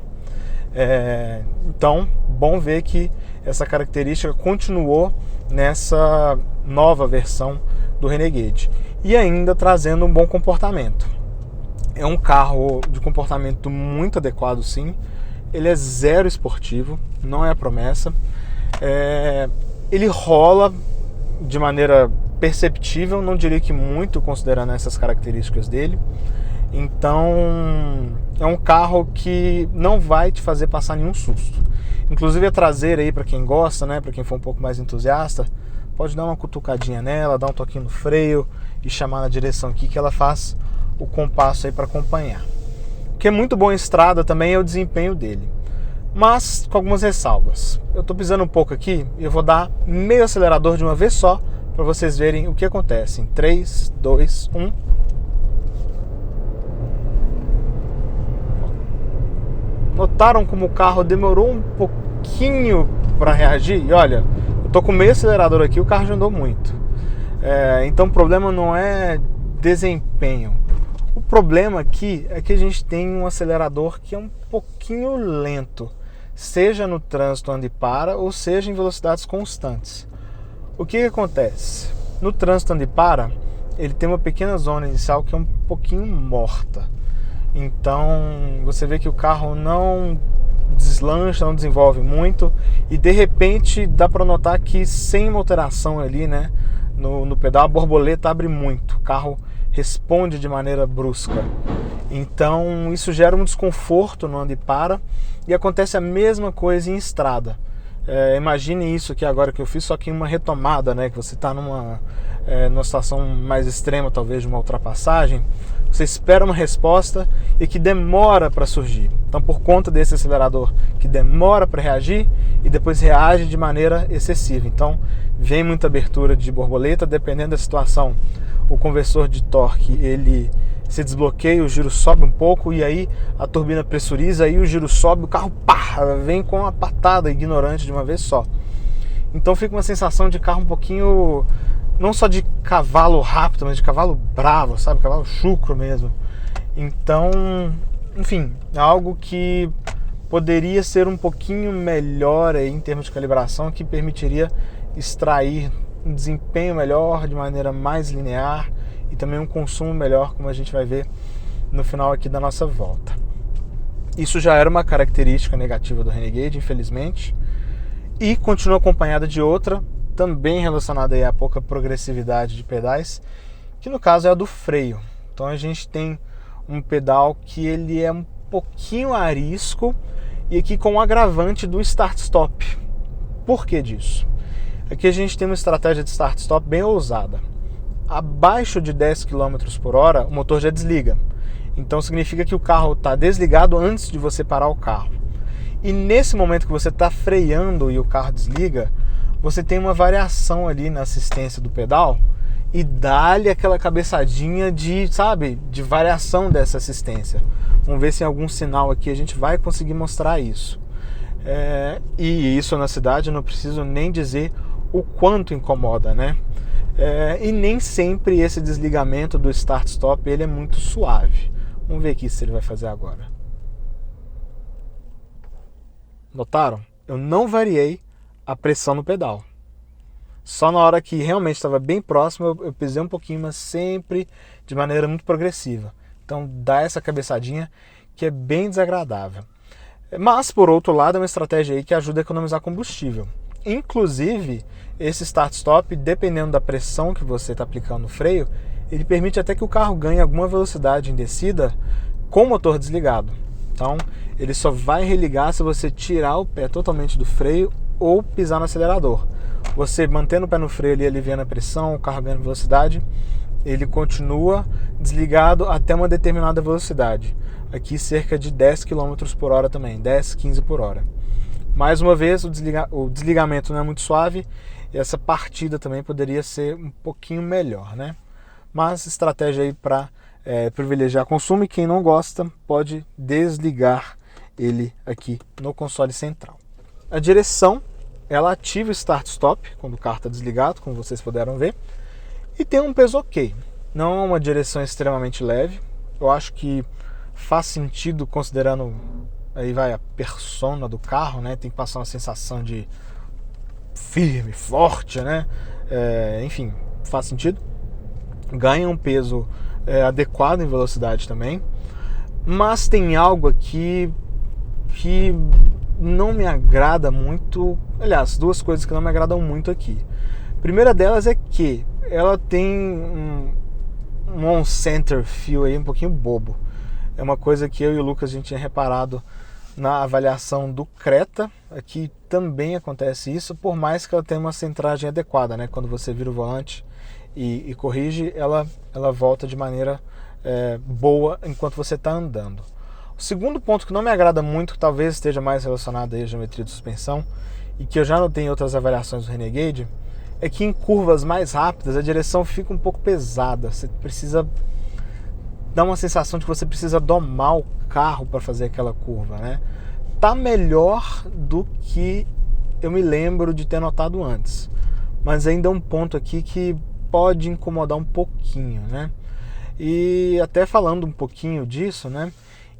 Então, bom ver que essa característica continuou nessa nova versão do Renegade e ainda trazendo um bom comportamento. É um carro de comportamento muito adequado, sim. Ele é zero esportivo, não é a promessa. Ele rola de maneira perceptível, não diria que muito, considerando essas características dele. Então, é um carro que não vai te fazer passar nenhum susto. Inclusive a traseira aí, para quem gosta, né, para quem for um pouco mais entusiasta, pode dar uma cutucadinha nela, dar um toquinho no freio e chamar na direção aqui que ela faz o compasso aí para acompanhar. O que é muito bom em estrada também é o desempenho dele, mas com algumas ressalvas. Eu estou pisando um pouco aqui e eu vou dar meio acelerador de uma vez só para vocês verem o que acontece. Em 3, 2, 1... Notaram como o carro demorou um pouquinho para reagir? E olha, eu tô com meio acelerador aqui, o carro já andou muito. Então o problema não é desempenho. O problema aqui é que a gente tem um acelerador que é um pouquinho lento, seja no trânsito onde para ou seja em velocidades constantes. O que acontece? No trânsito onde para, ele tem uma pequena zona inicial que é um pouquinho morta. Então você vê que o carro não deslancha, não desenvolve muito e de repente dá para notar que sem uma alteração ali, né, no pedal, a borboleta abre muito, o carro responde de maneira brusca. Então isso gera um desconforto no onde para e acontece a mesma coisa em estrada. Imagine isso aqui agora que eu fiz, só que em uma retomada, né, que você está numa situação mais extrema, talvez de uma ultrapassagem. Você espera uma resposta e que demora para surgir. Então, por conta desse acelerador que demora para reagir e depois reage de maneira excessiva. Então, vem muita abertura de borboleta, dependendo da situação. O conversor de torque, ele se desbloqueia, o giro sobe um pouco e aí a turbina pressuriza, aí o giro sobe, o carro vem com uma patada ignorante de uma vez só. Então, fica uma sensação de carro um pouquinho... não só de cavalo rápido, mas de cavalo bravo, sabe? Cavalo chucro mesmo. Então, enfim, é algo que poderia ser um pouquinho melhor aí em termos de calibração, que permitiria extrair um desempenho melhor, de maneira mais linear e também um consumo melhor, como a gente vai ver no final aqui da nossa volta. Isso já era uma característica negativa do Renegade, infelizmente. e continua acompanhada de outra, também relacionada aí à pouca progressividade de pedais, que no caso é a do freio. Então a gente tem um pedal que ele é um pouquinho arisco e aqui com o agravante do start-stop. Por que disso? Aqui a gente tem uma estratégia de start-stop bem ousada. Abaixo de 10 km por hora, o motor já desliga. Então significa que o carro está desligado antes de você parar o carro. E nesse momento que você está freando e o carro desliga, você tem uma variação ali na assistência do pedal e dá-lhe aquela cabeçadinha de variação dessa assistência. Vamos ver se em algum sinal aqui a gente vai conseguir mostrar isso. E isso na cidade eu não preciso nem dizer o quanto incomoda, né? E nem sempre esse desligamento do start-stop ele é muito suave. Vamos ver aqui se ele vai fazer agora. Notaram? Eu não variei a pressão no pedal. Só na hora que realmente estava bem próximo eu pisei um pouquinho, mas sempre de maneira muito progressiva. Então dá essa cabeçadinha que é bem desagradável. Mas por outro lado é uma estratégia aí que ajuda a economizar combustível. Inclusive esse start-stop, dependendo da pressão que você está aplicando no freio, ele permite até que o carro ganhe alguma velocidade em descida com o motor desligado. Então ele só vai religar se você tirar o pé totalmente do freio ou pisar no acelerador. Você mantendo o pé no freio ali, aliviando a pressão, o carro ganhando velocidade, ele continua desligado até uma determinada velocidade. Aqui cerca de 10 km por hora também, 10, 15 por hora. Mais uma vez, o desligamento não é muito suave e essa partida também poderia ser um pouquinho melhor, né? Mas estratégia aí para privilegiar consumo, e quem não gosta pode desligar ele aqui no console central. A direção, ela ativa o start-stop quando o carro está desligado, como vocês puderam ver, e tem um peso ok. Não é uma direção extremamente leve, eu acho que faz sentido considerando aí vai a persona do carro, né? Tem que passar uma sensação de firme, forte, né? Enfim, faz sentido. Ganha um peso adequado em velocidade também, mas tem algo aqui que não me agrada muito. Aliás, duas coisas que não me agradam muito aqui. A primeira delas é que ela tem um on-center feel aí um pouquinho bobo. É uma coisa que eu e o Lucas a gente tinha reparado na avaliação do Creta. Aqui também acontece isso, por mais que ela tenha uma centragem adequada, né? Quando você vira o volante e corrige, ela volta de maneira boa enquanto você está andando. O segundo ponto que não me agrada muito, que talvez esteja mais relacionado aí à geometria de suspensão, e que eu já notei em outras avaliações do Renegade, é que em curvas mais rápidas a direção fica um pouco pesada. Você precisa dar uma sensação de que você precisa domar o carro para fazer aquela curva, né? Tá melhor do que eu me lembro de ter notado antes, mas ainda é um ponto aqui que pode incomodar um pouquinho, né? E até falando um pouquinho disso, né?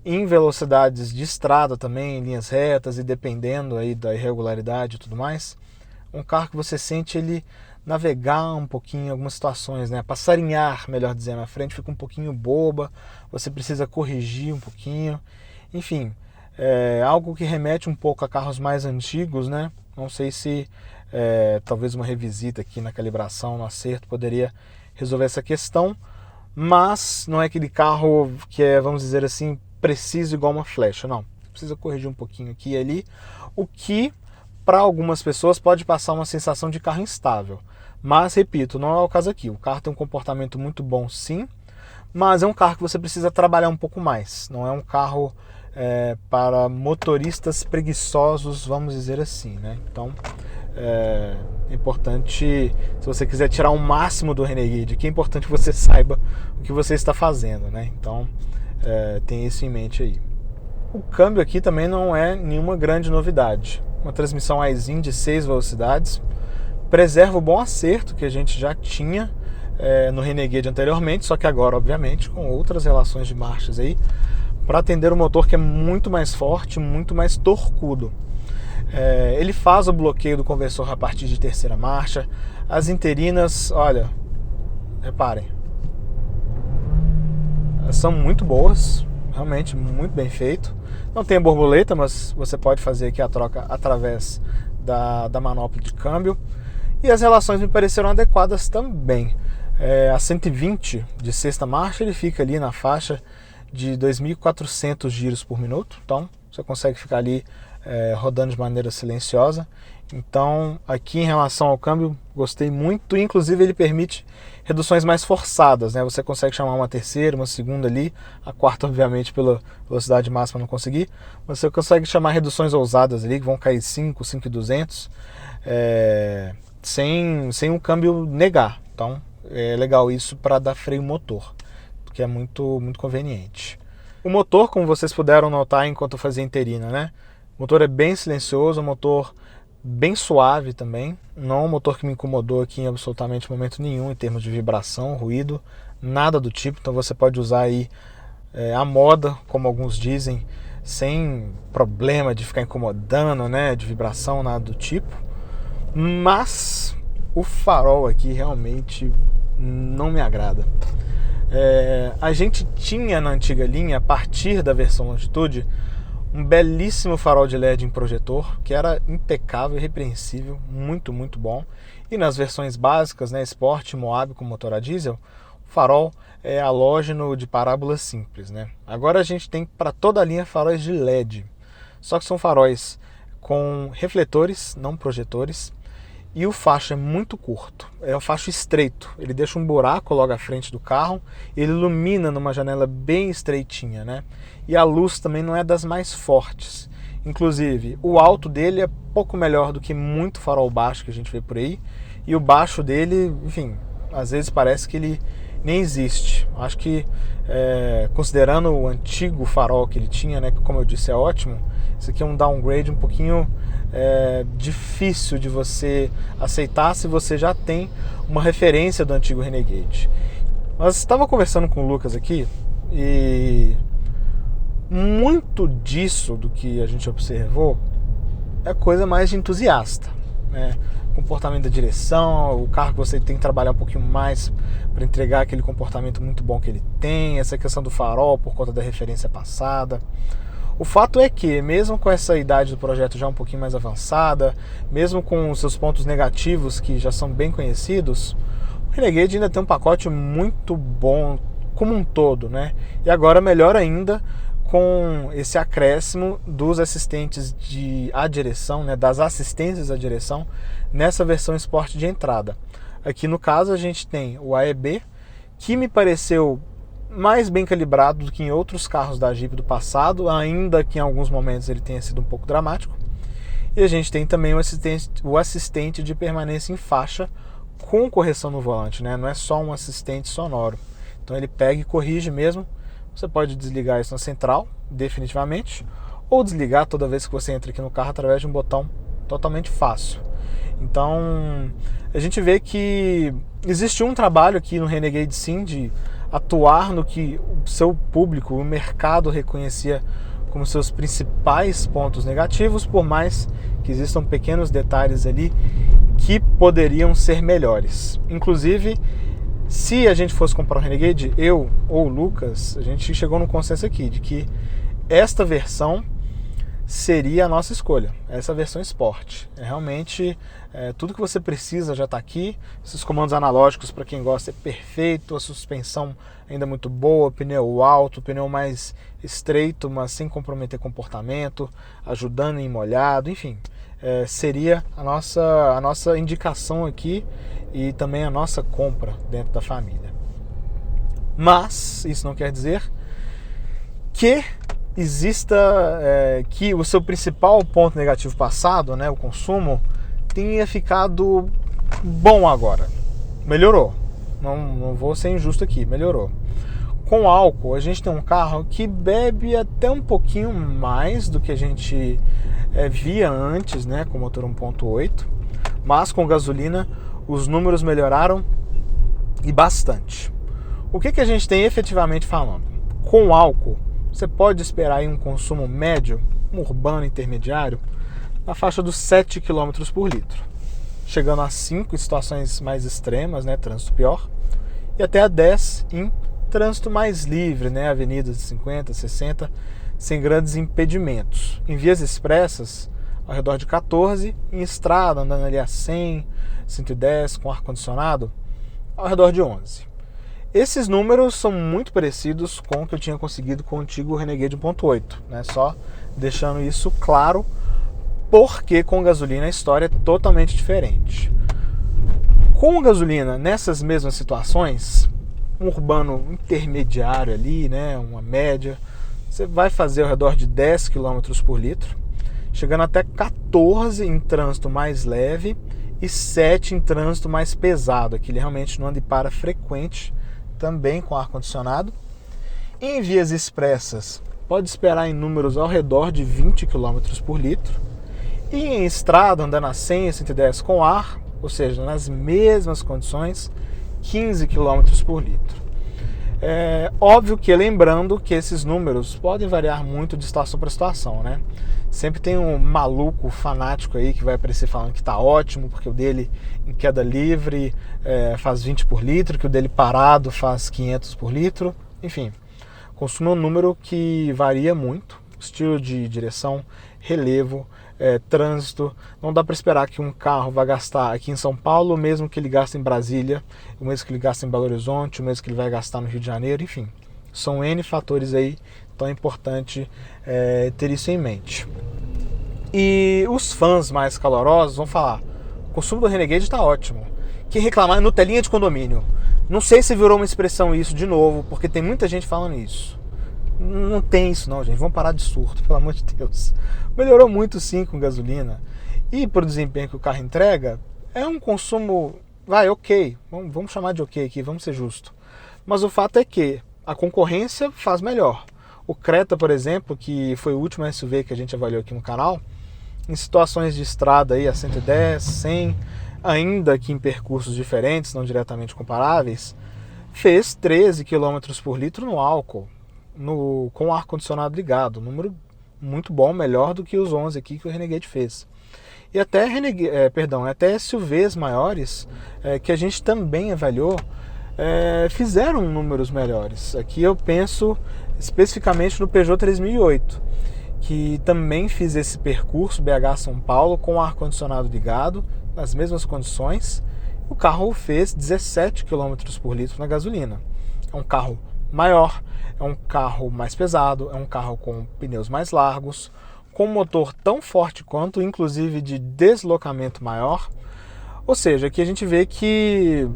Em velocidades de estrada também, em linhas retas e dependendo aí da irregularidade e tudo mais, um carro que você sente ele navegar um pouquinho em algumas situações, né? Passarinhar, melhor dizendo, a frente fica um pouquinho boba, você precisa corrigir um pouquinho, enfim, algo que remete um pouco a carros mais antigos, né? Não sei se talvez uma revisita aqui na calibração, no acerto, poderia resolver essa questão, mas não é aquele carro que é, vamos dizer assim, preciso igual uma flecha, não. Precisa corrigir um pouquinho aqui e ali, o que para algumas pessoas pode passar uma sensação de carro instável. Mas, repito, não é o caso aqui. O carro tem um comportamento muito bom, sim, mas é um carro que você precisa trabalhar um pouco mais. Não é um carro para motoristas preguiçosos, vamos dizer assim, né? Então, é importante, se você quiser tirar o máximo do Renegade, que é importante que você saiba o que você está fazendo, né? Então, tem isso em mente aí. O câmbio aqui também não é nenhuma grande novidade. Uma transmissão Aisin de 6 velocidades, preserva o bom acerto que a gente já tinha no Renegade anteriormente, só que agora, obviamente, com outras relações de marchas aí, para atender um motor que é muito mais forte, muito mais torcudo. Ele faz o bloqueio do conversor a partir de terceira marcha. As interinas, olha, reparem, elas são muito boas, realmente muito bem feito. Não tem borboleta, mas você pode fazer aqui a troca através da manopla de câmbio, e as relações me pareceram adequadas também. A 120 de sexta marcha, ele fica ali na faixa de 2.400 giros por minuto, então você consegue ficar ali rodando de maneira silenciosa. Então aqui em relação ao câmbio gostei muito, inclusive ele permite reduções mais forçadas, né? Você consegue chamar uma terceira, uma segunda ali, a quarta obviamente pela velocidade máxima não consegui, mas você consegue chamar reduções ousadas ali que vão cair 5.200 sem o câmbio negar. Então é legal isso para dar freio motor, que é muito conveniente. O motor, como vocês puderam notar enquanto eu fazia interina, né? O motor é bem silencioso, um motor bem suave também. Não é um motor que me incomodou aqui em absolutamente momento nenhum em termos de vibração, ruído, nada do tipo. Então você pode usar aí a moda, como alguns dizem, sem problema de ficar incomodando, né? De vibração, nada do tipo. Mas o farol aqui realmente não me agrada. A gente tinha na antiga linha, a partir da versão Longitude, um belíssimo farol de LED em projetor, que era impecável, irrepreensível, muito bom. E nas versões básicas, né, Sport, Moab com motor a diesel, o farol é halógeno de parábola simples, né? Agora a gente tem para toda a linha faróis de LED, só que são faróis com refletores, não projetores, e o facho é muito curto, é um facho estreito, ele deixa um buraco logo à frente do carro, ele ilumina numa janela bem estreitinha, né? E a luz também não é das mais fortes, inclusive o alto dele é pouco melhor do que muito farol baixo que a gente vê por aí, e o baixo dele, enfim, às vezes parece que ele nem existe. Acho que considerando o antigo farol que ele tinha, né, que como eu disse é ótimo, isso aqui é um downgrade um pouquinho difícil de você aceitar se você já tem uma referência do antigo Renegade. Mas estava conversando com o Lucas aqui e muito disso do que a gente observou é coisa mais de entusiasta, né? Comportamento da direção, o carro que você tem que trabalhar um pouquinho mais para entregar aquele comportamento muito bom que ele tem, essa questão do farol por conta da referência passada. O fato é que, mesmo com essa idade do projeto já um pouquinho mais avançada, mesmo com os seus pontos negativos que já são bem conhecidos, o Renegade ainda tem um pacote muito bom como um todo, né? E agora melhor ainda com esse acréscimo dos assistentes à direção, né? Das assistências à direção nessa versão Sport de entrada. Aqui no caso a gente tem o AEB, que me pareceu mais bem calibrado do que em outros carros da Jeep do passado, ainda que em alguns momentos ele tenha sido um pouco dramático. E a gente tem também o assistente de permanência em faixa com correção no volante, né? Não é só um assistente sonoro. Então ele pega e corrige mesmo. Você pode desligar isso na central, definitivamente, ou desligar toda vez que você entra aqui no carro através de um botão totalmente fácil. Então a gente vê que existe um trabalho aqui no Renegade sim de atuar no que o seu público, o mercado reconhecia como seus principais pontos negativos, por mais que existam pequenos detalhes ali que poderiam ser melhores. Inclusive, se a gente fosse comprar o Renegade, eu ou o Lucas, a gente chegou num consenso aqui de que esta versão seria a nossa escolha, essa versão Sport. Realmente tudo que você precisa já está aqui, esses comandos analógicos para quem gosta é perfeito, a suspensão ainda muito boa, pneu alto, pneu mais estreito, mas sem comprometer comportamento, ajudando em molhado, enfim, seria a nossa indicação aqui e também a nossa compra dentro da família. Mas isso não quer dizer que exista que o seu principal ponto negativo passado, né, o consumo, tenha ficado bom agora. Melhorou. Não vou ser injusto aqui, melhorou. Com álcool, a gente tem um carro que bebe até um pouquinho mais do que a gente via antes, né, com motor 1.8, mas com gasolina os números melhoraram e bastante. O que a gente tem efetivamente falando? Com álcool, você pode esperar aí um consumo médio, um urbano intermediário, na faixa dos 7 km por litro, chegando a 5 em situações mais extremas, né, trânsito pior, e até a 10 em trânsito mais livre, né, avenidas de 50, 60, sem grandes impedimentos. Em vias expressas, ao redor de 14, em estrada, andando ali a 100, 110, com ar-condicionado, ao redor de 11. Esses números são muito parecidos com o que eu tinha conseguido com o antigo Renegade 1.8, né? Só deixando isso claro, porque com gasolina a história é totalmente diferente. Com gasolina, nessas mesmas situações, um urbano intermediário ali, né, uma média, você vai fazer ao redor de 10 km por litro, chegando até 14 em trânsito mais leve e 7 em trânsito mais pesado, que ele realmente não anda e para frequente, também com ar-condicionado. Em vias expressas, pode esperar em números ao redor de 20 km por litro. E em estrada, andando a 100 e 110 com ar, ou seja, nas mesmas condições, 15 km por litro. É óbvio que, lembrando que esses números podem variar muito de situação para situação, né? Sempre tem um maluco fanático aí que vai aparecer falando que está ótimo, porque o dele em queda livre faz 20 por litro, que o dele parado faz 500 por litro. Enfim, consumo é um número que varia muito, estilo de direção, relevo, trânsito. Não dá para esperar que um carro vai gastar aqui em São Paulo o mesmo que ele gasta em Brasília, o mesmo que ele gasta em Belo Horizonte, o mesmo que ele vai gastar no Rio de Janeiro, enfim. São N fatores aí, então é importante ter isso em mente. E os fãs mais calorosos vão falar: o consumo do Renegade está ótimo. Quem reclamar é Nutelinha de condomínio. Não sei se virou uma expressão isso de novo, porque tem muita gente falando isso. Não tem isso não, gente. Vamos parar de surto, pelo amor de Deus. Melhorou muito sim com gasolina. E por desempenho que o carro entrega, é um consumo, ok. Vamos chamar de ok aqui, vamos ser justos. Mas o fato é que a concorrência faz melhor. O Creta, por exemplo, que foi o último SUV que a gente avaliou aqui no canal, em situações de estrada aí a 110, 100, ainda que em percursos diferentes, não diretamente comparáveis, fez 13 km por litro no álcool, com o ar-condicionado ligado. Número muito bom, melhor do que os 11 aqui que o Renegade fez. E até, até SUVs maiores, que a gente também avaliou, fizeram números melhores. Aqui eu penso especificamente no Peugeot 3008, que também fiz esse percurso BH-São Paulo com o ar-condicionado ligado, nas mesmas condições. O carro fez 17 km por litro na gasolina. É um carro maior, é um carro mais pesado, é um carro com pneus mais largos, com um motor tão forte quanto, inclusive de deslocamento maior. Ou seja, aqui a gente vê que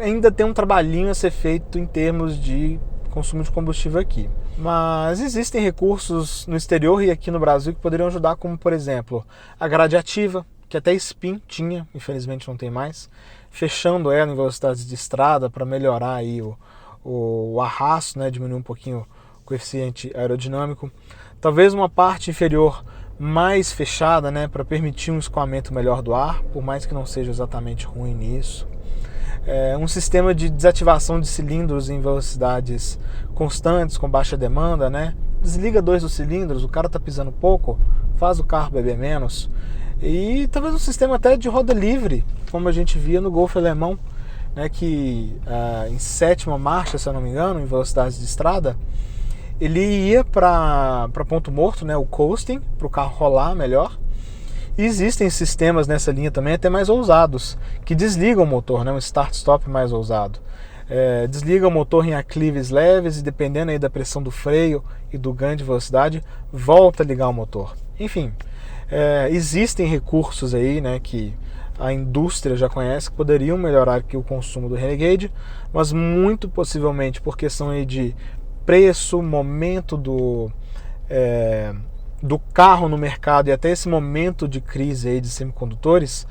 ainda tem um trabalhinho a ser feito em termos de consumo de combustível aqui. Mas existem recursos no exterior e aqui no Brasil que poderiam ajudar, como por exemplo a grade ativa, que até Spin tinha, infelizmente não tem mais, fechando ela em velocidades de estrada para melhorar aí o arrasto, né, diminuir um pouquinho o coeficiente aerodinâmico. Talvez uma parte inferior mais fechada, né, para permitir um escoamento melhor do ar, por mais que não seja exatamente ruim nisso. Um sistema de desativação de cilindros em velocidades constantes, com baixa demanda, né? Desliga 2 dos cilindros, o cara está pisando pouco, faz o carro beber menos. E talvez um sistema até de roda livre, como a gente via no Golf alemão, né, que em 7ª marcha, se eu não me engano, em velocidades de estrada, ele ia para ponto morto, né, o coasting, para o carro rolar melhor. E existem sistemas nessa linha também até mais ousados, que desligam o motor, né, um start-stop mais ousado. Desliga o motor em aclives leves e, dependendo aí da pressão do freio e do ganho de velocidade, volta a ligar o motor. Enfim, existem recursos aí, né, que a indústria já conhece, que poderiam melhorar aqui o consumo do Renegade, mas muito possivelmente por questão aí de preço, momento do carro no mercado e até esse momento de crise aí de semicondutores,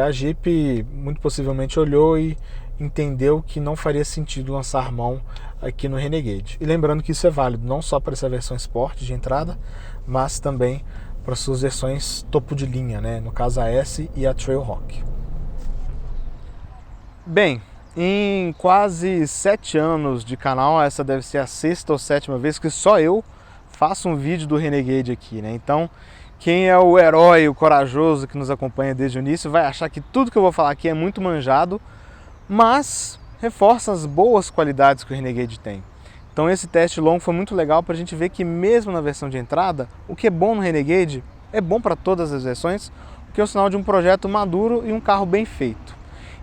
a Jeep muito possivelmente olhou e entendeu que não faria sentido lançar mão aqui no Renegade. E lembrando que isso é válido não só para essa versão Sport de entrada, mas também para suas versões topo de linha, né? No caso a S e a Trailhawk. Bem, em quase 7 anos de canal, essa deve ser a 6ª ou 7ª vez que só eu faço um vídeo do Renegade aqui, né? Então, quem é o herói, o corajoso que nos acompanha desde o início vai achar que tudo que eu vou falar aqui é muito manjado, mas reforça as boas qualidades que o Renegade tem. Então esse teste longo foi muito legal para a gente ver que mesmo na versão de entrada, o que é bom no Renegade é bom para todas as versões, o que é o sinal de um projeto maduro e um carro bem feito.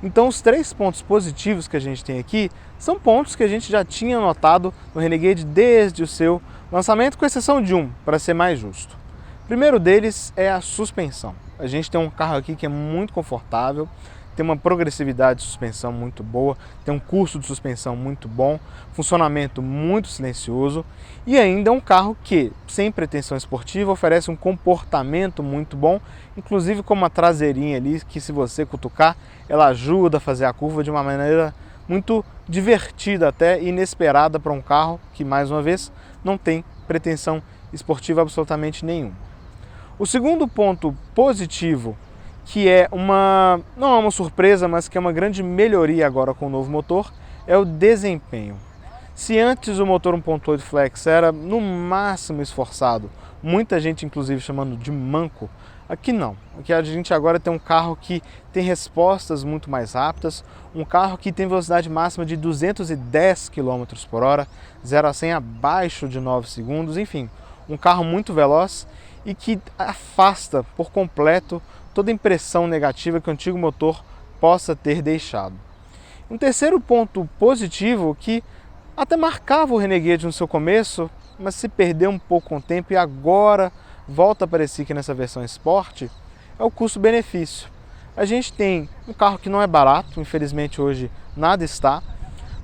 Então os 3 pontos positivos que a gente tem aqui são pontos que a gente já tinha notado no Renegade desde o seu lançamento, com exceção de um, para ser mais justo. O primeiro deles é a suspensão. A gente tem um carro aqui que é muito confortável, tem uma progressividade de suspensão muito boa, tem um curso de suspensão muito bom, funcionamento muito silencioso e ainda é um carro que, sem pretensão esportiva, oferece um comportamento muito bom, inclusive com uma traseirinha ali que, se você cutucar, ela ajuda a fazer a curva de uma maneira muito divertida, até inesperada para um carro que, mais uma vez, não tem pretensão esportiva absolutamente nenhuma. O segundo ponto positivo, que não é uma surpresa, mas que é uma grande melhoria agora com o novo motor, é o desempenho. Se antes o motor 1.8 Flex era no máximo esforçado, muita gente inclusive chamando de manco, aqui não. Aqui a gente agora tem um carro que tem respostas muito mais rápidas, um carro que tem velocidade máxima de 210 km por hora, 0 a 100 abaixo de 9 segundos, enfim, um carro muito veloz e que afasta por completo toda impressão negativa que o antigo motor possa ter deixado. Um terceiro ponto positivo, que até marcava o Renegade no seu começo, mas se perdeu um pouco com o tempo e agora volta a aparecer aqui nessa versão Sport, é o custo-benefício. A gente tem um carro que não é barato, infelizmente hoje nada está,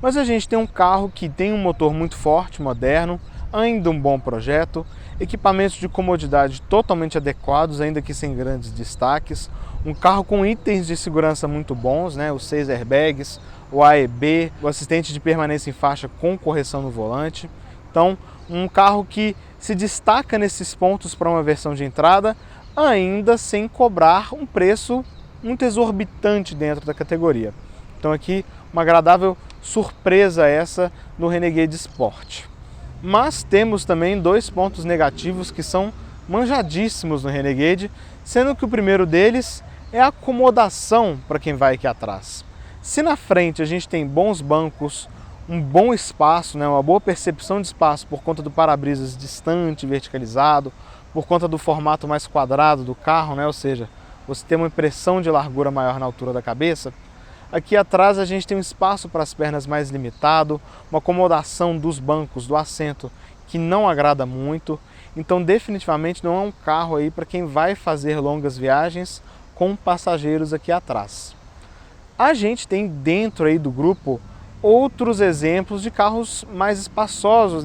mas a gente tem um carro que tem um motor muito forte, moderno, ainda um bom projeto, equipamentos de comodidade totalmente adequados, ainda que sem grandes destaques, um carro com itens de segurança muito bons, né? Os 6 airbags, o AEB, o assistente de permanência em faixa com correção no volante. Então, um carro que se destaca nesses pontos para uma versão de entrada, ainda sem cobrar um preço muito exorbitante dentro da categoria. Então aqui, uma agradável surpresa essa no Renegade Sport. Mas temos também 2 pontos negativos que são manjadíssimos no Renegade, sendo que o primeiro deles é a acomodação para quem vai aqui atrás. Se na frente a gente tem bons bancos, um bom espaço, né, uma boa percepção de espaço por conta do para-brisas distante, verticalizado, por conta do formato mais quadrado do carro, né, ou seja, você tem uma impressão de largura maior na altura da cabeça, aqui atrás a gente tem um espaço para as pernas mais limitado, uma acomodação dos bancos, do assento, que não agrada muito. Então definitivamente não é um carro aí para quem vai fazer longas viagens com passageiros aqui atrás. A gente tem dentro aí do grupo outros exemplos de carros mais espaçosos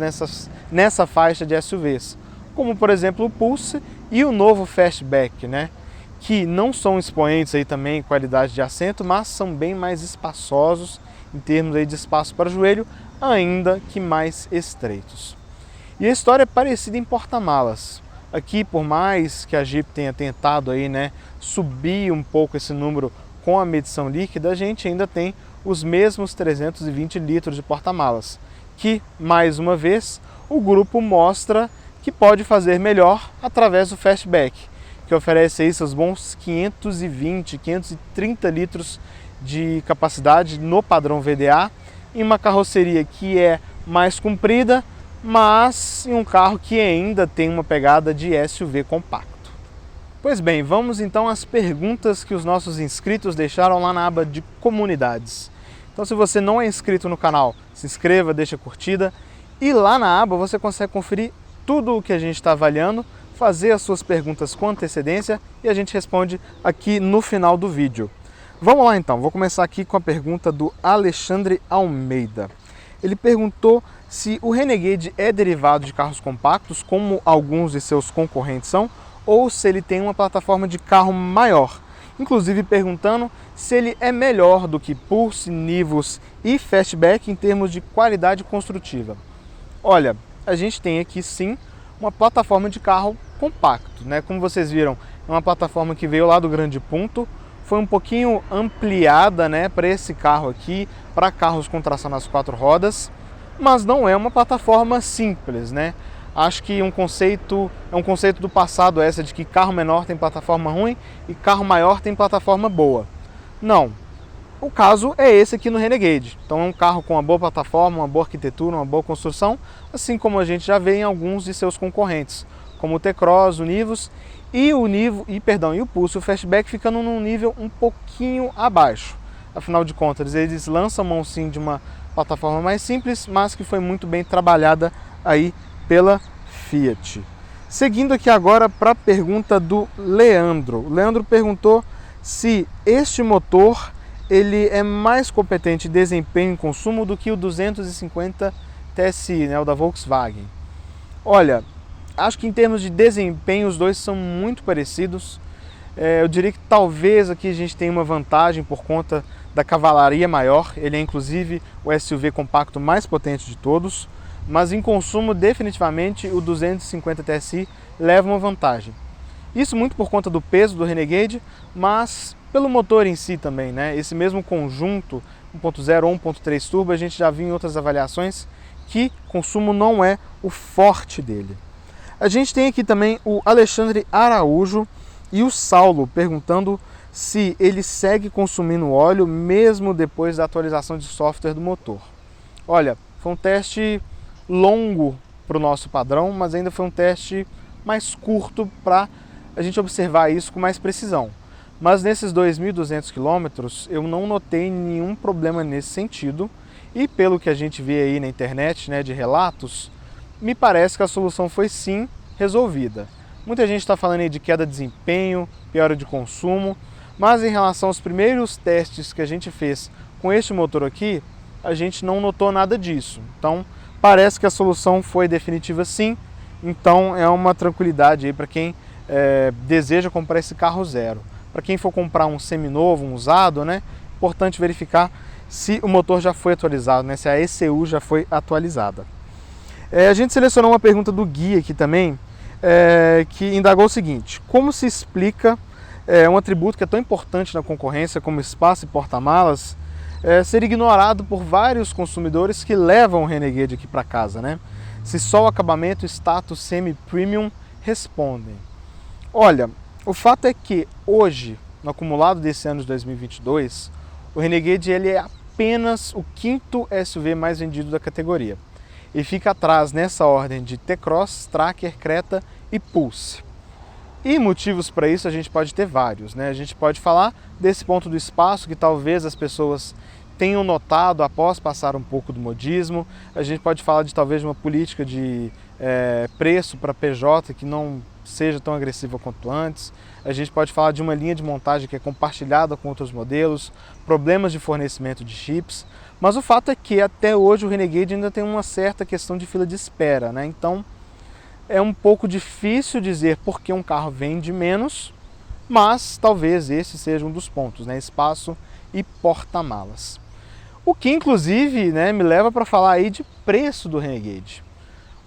nessa faixa de SUVs, como por exemplo o Pulse e o novo Fastback, né? Que não são expoentes aí também em qualidade de assento, mas são bem mais espaçosos em termos aí de espaço para joelho, ainda que mais estreitos. E a história é parecida em porta-malas. Aqui, por mais que a Jeep tenha tentado aí, né, subir um pouco esse número com a medição líquida, a gente ainda tem os mesmos 320 litros de porta-malas, que, mais uma vez, o grupo mostra que pode fazer melhor através do Fastback, que oferece aí seus bons 520, 530 litros de capacidade no padrão VDA, em uma carroceria que é mais comprida, mas em um carro que ainda tem uma pegada de SUV compacto. Pois bem, vamos então às perguntas que os nossos inscritos deixaram lá na aba de comunidades. Então, se você não é inscrito no canal, se inscreva, deixa a curtida e lá na aba você consegue conferir tudo o que a gente está avaliando, fazer as suas perguntas com antecedência e a gente responde aqui no final do vídeo. Vamos lá então, vou começar aqui com a pergunta do Alexandre Almeida. Ele perguntou se o Renegade é derivado de carros compactos, como alguns de seus concorrentes são, ou se ele tem uma plataforma de carro maior. Inclusive perguntando se ele é melhor do que Pulse, Nivus e Fastback em termos de qualidade construtiva. Olha, a gente tem aqui sim uma plataforma de carro compacto, né? Como vocês viram, é uma plataforma que veio lá do Grande Punto, foi um pouquinho ampliada, né, para esse carro aqui, para carros com tração nas 4 rodas, mas não é uma plataforma simples, né? Acho que é um conceito do passado essa de que carro menor tem plataforma ruim e carro maior tem plataforma boa. Não. O caso é esse aqui no Renegade. Então é um carro com uma boa plataforma, uma boa arquitetura, uma boa construção, assim como a gente já vê em alguns de seus concorrentes, como o T-Cross, o Nivus e o Pulse, o Fastback ficando num nível um pouquinho abaixo. Afinal de contas, eles lançam mão sim de uma plataforma mais simples, mas que foi muito bem trabalhada aí pela Fiat. Seguindo aqui agora para a pergunta do Leandro. O Leandro perguntou se este motor ele é mais competente em desempenho e consumo do que o 250 TSI, né, o da Volkswagen. Olha, acho que em termos de desempenho os dois são muito parecidos. Eu diria que talvez aqui a gente tenha uma vantagem por conta da cavalaria maior. Ele é inclusive o SUV compacto mais potente de todos, mas em consumo definitivamente o 250 TSI leva uma vantagem. Isso muito por conta do peso do Renegade, mas pelo motor em si também, né? Esse mesmo conjunto 1.0 ou 1.3 turbo, a gente já viu em outras avaliações que consumo não é o forte dele. A gente tem aqui também o Alexandre Araújo e o Saulo perguntando se ele segue consumindo óleo mesmo depois da atualização de software do motor. Olha, foi um teste longo para o nosso padrão, mas ainda foi um teste mais curto para a gente observar isso com mais precisão. Mas nesses 2.200 quilômetros eu não notei nenhum problema nesse sentido e pelo que a gente vê aí na internet, né, de relatos, me parece que a solução foi sim resolvida. Muita gente está falando aí de queda de desempenho, piora de consumo, mas em relação aos primeiros testes que a gente fez com este motor aqui, a gente não notou nada disso. Então parece que a solução foi definitiva sim, então é uma tranquilidade aí para quem deseja comprar esse carro zero. Para quem for comprar um seminovo, um usado, né, importante verificar se o motor já foi atualizado, né, se a ECU já foi atualizada. A gente selecionou uma pergunta do Gui aqui também, que indagou o seguinte: como se explica um atributo que é tão importante na concorrência como espaço e porta-malas ser ignorado por vários consumidores que levam o Renegade aqui para casa, né? Se só o acabamento e status semi-premium respondem. Olha, o fato é que hoje, no acumulado desse ano de 2022, o Renegade ele é apenas o 5º SUV mais vendido da categoria. E fica atrás nessa ordem de T-Cross, Tracker, Creta e Pulse. E motivos para isso a gente pode ter vários, né? A gente pode falar desse ponto do espaço que talvez as pessoas tenham notado após passar um pouco do modismo. A gente pode falar de talvez uma política de preço para PJ que não seja tão agressiva quanto antes. A gente pode falar de uma linha de montagem que é compartilhada com outros modelos, problemas de fornecimento de chips, mas o fato é que até hoje o Renegade ainda tem uma certa questão de fila de espera, né? Então é um pouco difícil dizer por que um carro vende menos, mas talvez esse seja um dos pontos, né? Espaço e porta-malas. O que inclusive, né, me leva para falar aí de preço do Renegade.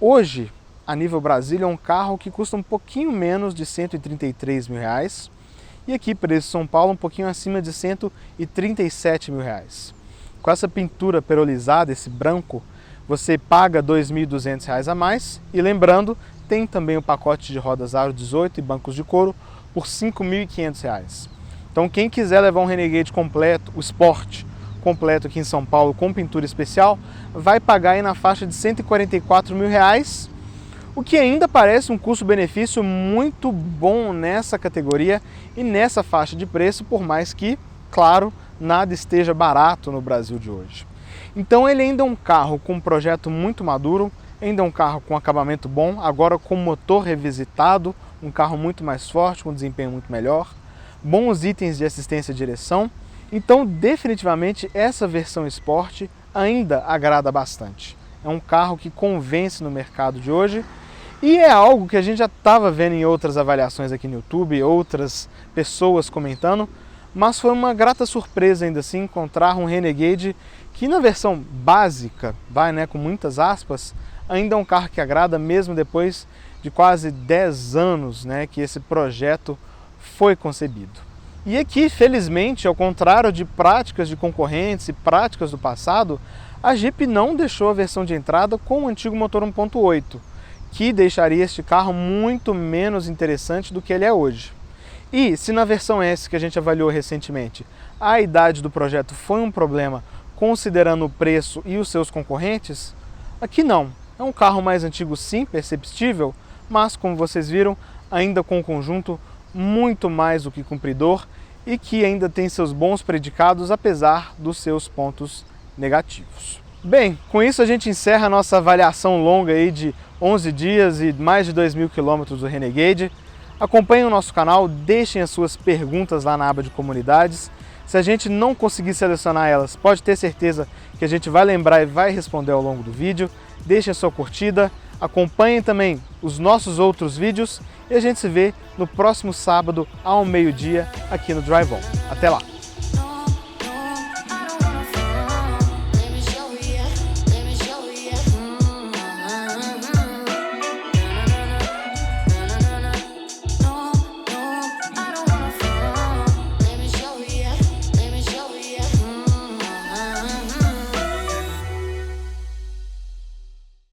Hoje, a nível Brasília, é um carro que custa um pouquinho menos de R$133 mil e aqui, preço São Paulo, um pouquinho acima de R$137 mil. Com essa pintura perolizada, esse branco, você paga R$2.200 a mais e lembrando, tem também o pacote de rodas aro 18 e bancos de couro por R$5.500. Então quem quiser levar um Renegade completo, o Sport completo aqui em São Paulo com pintura especial, vai pagar aí na faixa de R$144 mil, o que ainda parece um custo-benefício muito bom nessa categoria e nessa faixa de preço, por mais que, claro, nada esteja barato no Brasil de hoje. Então ele ainda é um carro com um projeto muito maduro, ainda é um carro com acabamento bom, agora com motor revisitado, um carro muito mais forte, com desempenho muito melhor, bons itens de assistência e direção. Então definitivamente essa versão Sport ainda agrada bastante. É um carro que convence no mercado de hoje e é algo que a gente já estava vendo em outras avaliações aqui no YouTube, outras pessoas comentando, mas foi uma grata surpresa ainda assim encontrar um Renegade que na versão básica, com muitas aspas, ainda é um carro que agrada mesmo depois de quase 10 anos, que esse projeto foi concebido. E aqui, felizmente, ao contrário de práticas de concorrentes e práticas do passado, a Jeep não deixou a versão de entrada com o antigo motor 1.8, que deixaria este carro muito menos interessante do que ele é hoje. E se na versão S que a gente avaliou recentemente, a idade do projeto foi um problema considerando o preço e os seus concorrentes, aqui não. É um carro mais antigo sim, perceptível, mas como vocês viram, ainda com um conjunto muito mais do que cumpridor e que ainda tem seus bons predicados, apesar dos seus pontos negativos. Bem, com isso a gente encerra a nossa avaliação longa aí de 11 dias e mais de 2.000 quilômetros do Renegade. Acompanhem o nosso canal, deixem as suas perguntas lá na aba de comunidades. Se a gente não conseguir selecionar elas, pode ter certeza que a gente vai lembrar e vai responder ao longo do vídeo. Deixem a sua curtida, acompanhem também os nossos outros vídeos e a gente se vê no próximo sábado ao meio-dia aqui no Drive On. Até lá!